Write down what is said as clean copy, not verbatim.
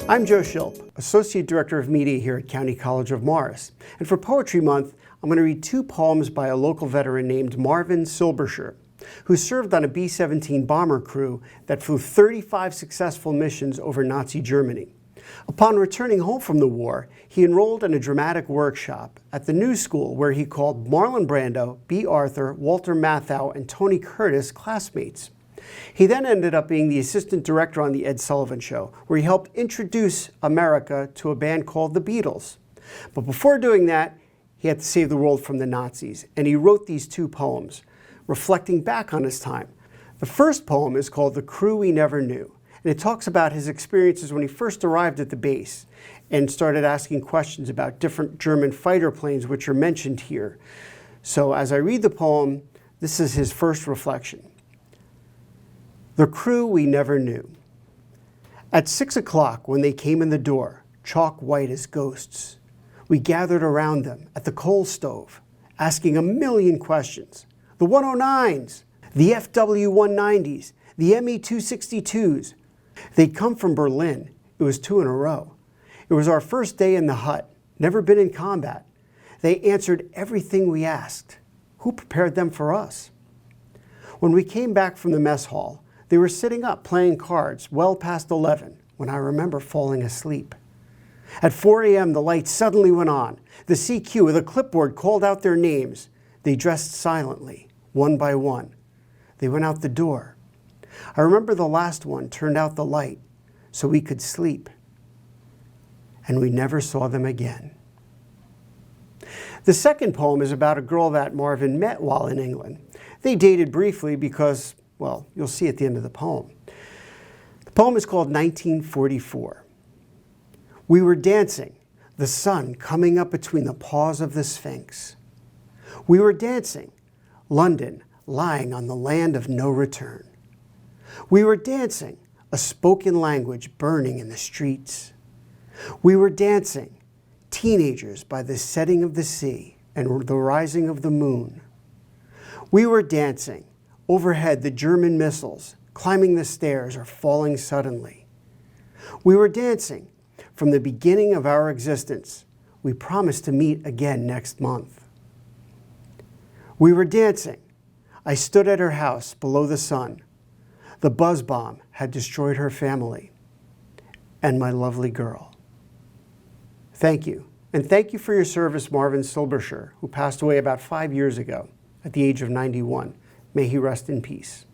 I'm Joe Schilp, Associate Director of Media here at County College of Morris. And for Poetry Month, I'm going to read two poems by a local veteran named Marvin Silberscher, who served on a B-17 bomber crew that flew 35 successful missions over Nazi Germany. Upon returning home from the war, he enrolled in a dramatic workshop at the New School where he called Marlon Brando, B. Arthur, Walter Matthau, and Tony Curtis classmates. He then ended up being the assistant director on The Ed Sullivan Show, where he helped introduce America to a band called the Beatles. But before doing that, he had to save the world from the Nazis, and he wrote these two poems, reflecting back on his time. The first poem is called The Crew We Never Knew, and it talks about his experiences when he first arrived at the base and started asking questions about different German fighter planes, which are mentioned here. So as I read the poem, this is his first reflection. The crew we never knew. At 6 o'clock, when they came in the door, chalk white as ghosts, we gathered around them at the coal stove, asking a million questions. The 109s, the FW-190s, the ME-262s. They'd come from Berlin. It was 2 in a row. It was our first day in the hut, never been in combat. They answered everything we asked. Who prepared them for us? When we came back from the mess hall, they were sitting up playing cards well past 11 when I remember falling asleep. At 4 a.m. the lights suddenly went on. The CQ with a clipboard called out their names. They dressed silently, one by one. They went out the door. I remember the last one turned out the light so we could sleep. And we never saw them again. The second poem is about a girl that Marvin met while in England. They dated briefly because, well, you'll see at the end of the poem. The poem is called 1944. We were dancing, the sun coming up between the paws of the Sphinx. We were dancing, London lying on the land of no return. We were dancing, a spoken language burning in the streets. We were dancing, teenagers by the setting of the sea and the rising of the moon. We were dancing, overhead the German missiles, climbing the stairs or falling suddenly. We were dancing. From the beginning of our existence, we promised to meet again next month. We were dancing. I stood at her house below the sun. The buzz bomb had destroyed her family and my lovely girl. Thank you. And thank you for your service, Marvin Silberscher, who passed away about 5 years ago at the age of 91. May he rest in peace.